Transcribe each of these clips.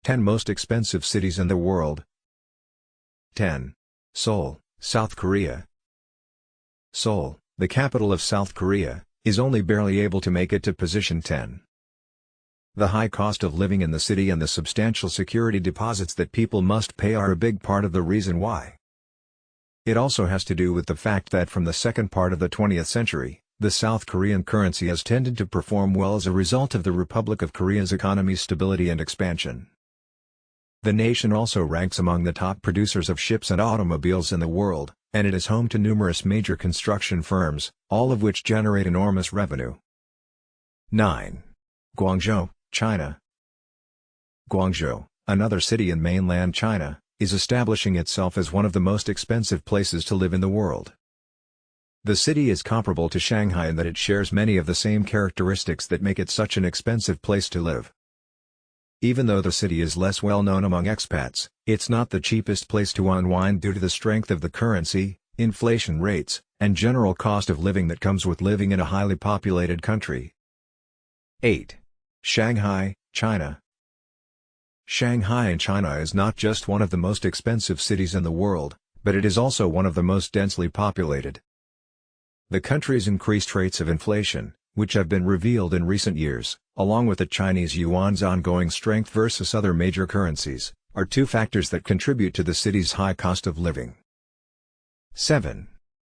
10 Most Expensive Cities in the World. 10. Seoul, South Korea. Seoul, the capital of South Korea, is only barely able to make it to position 10. The high cost of living in the city and the substantial security deposits that people must pay are a big part of the reason why. It also has to do with the fact that from the second part of the 20th century, the South Korean currency has tended to perform well as a result of the Republic of Korea's economy's stability and expansion. The nation also ranks among the top producers of ships and automobiles in the world, and it is home to numerous major construction firms, all of which generate enormous revenue. 9. Guangzhou, China. Guangzhou, another city in mainland China, is establishing itself as one of the most expensive places to live in the world. The city is comparable to Shanghai in that it shares many of the same characteristics that make it such an expensive place to live. Even though the city is less well known among expats, it's not the cheapest place to unwind due to the strength of the currency, inflation rates, and general cost of living that comes with living in a highly populated country. 8. Shanghai, China. Shanghai in China is not just one of the most expensive cities in the world, but it is also one of the most densely populated. The country's increased rates of inflation, which have been revealed in recent years, along with the Chinese yuan's ongoing strength versus other major currencies, are two factors that contribute to the city's high cost of living. 7.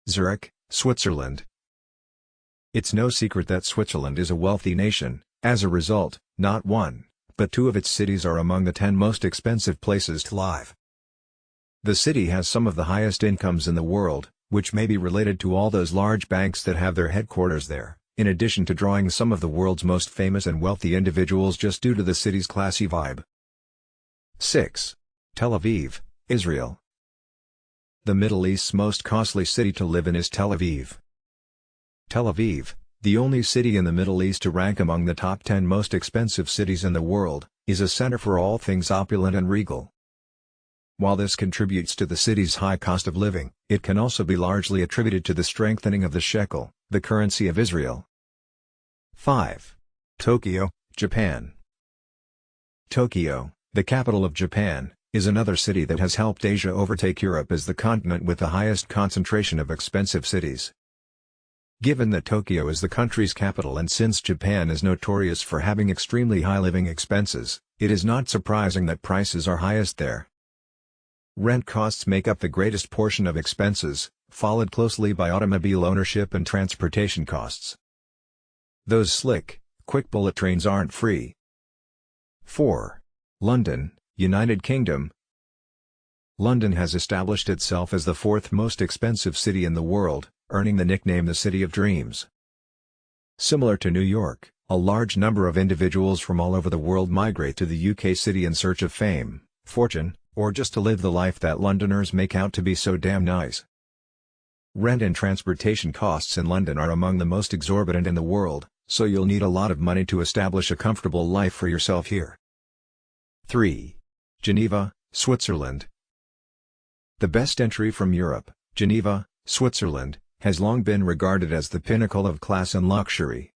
Zurich, Switzerland. It's no secret that Switzerland is a wealthy nation. As a result, not one, but two of its cities are among the 10 most expensive places to live. The city has some of the highest incomes in the world, which may be related to all those large banks that have their headquarters there, in addition to drawing some of the world's most famous and wealthy individuals just due to the city's classy vibe. 6. Tel Aviv, Israel. The Middle East's most costly city to live in is Tel Aviv. Tel Aviv, the only city in the Middle East to rank among the top 10 most expensive cities in the world, is a center for all things opulent and regal. While this contributes to the city's high cost of living, it can also be largely attributed to the strengthening of the shekel, the currency of Israel. 5. Tokyo, Japan. Tokyo, the capital of Japan, is another city that has helped Asia overtake Europe as the continent with the highest concentration of expensive cities. Given that Tokyo is the country's capital and since Japan is notorious for having extremely high living expenses, it is not surprising that prices are highest there. Rent costs make up the greatest portion of expenses, followed closely by automobile ownership and transportation costs. Those slick, quick bullet trains aren't free. 4. London, United Kingdom. London has established itself as the fourth most expensive city in the world, earning the nickname the City of Dreams. Similar to New York, a large number of individuals from all over the world migrate to the UK city in search of fame, fortune, or just to live the life that Londoners make out to be so damn nice. Rent and transportation costs in London are among the most exorbitant in the world, so you'll need a lot of money to establish a comfortable life for yourself here. 3. Geneva, Switzerland. The best entry from Europe, Geneva, Switzerland, has long been regarded as the pinnacle of class and luxury.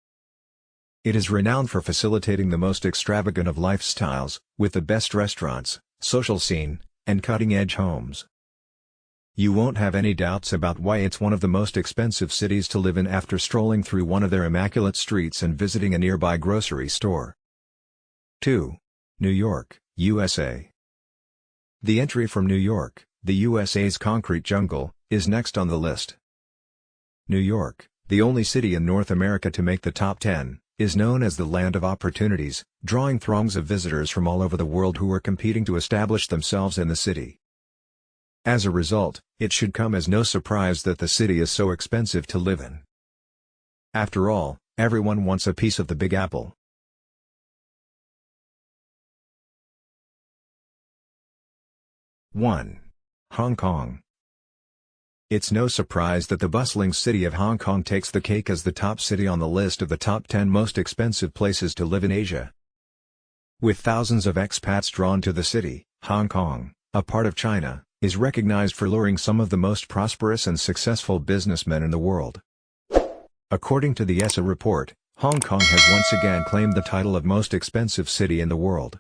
It is renowned for facilitating the most extravagant of lifestyles, with the best restaurants, social scene, and cutting-edge homes. You won't have any doubts about why it's one of the most expensive cities to live in after strolling through one of their immaculate streets and visiting a nearby grocery store. 2. New York, USA. The entry from New York, the USA's concrete jungle, is next on the list. New York, the only city in North America to make the top 10, is known as the land of opportunities, drawing throngs of visitors from all over the world who are competing to establish themselves in the city. As a result, it should come as no surprise that the city is so expensive to live in. After all, everyone wants a piece of the Big Apple. 1. Hong Kong. It's no surprise that the bustling city of Hong Kong takes the cake as the top city on the list of the top 10 most expensive places to live in Asia. With thousands of expats drawn to the city, Hong Kong, a part of China, is recognized for luring some of the most prosperous and successful businessmen in the world. According to the ESA report, Hong Kong has once again claimed the title of most expensive city in the world.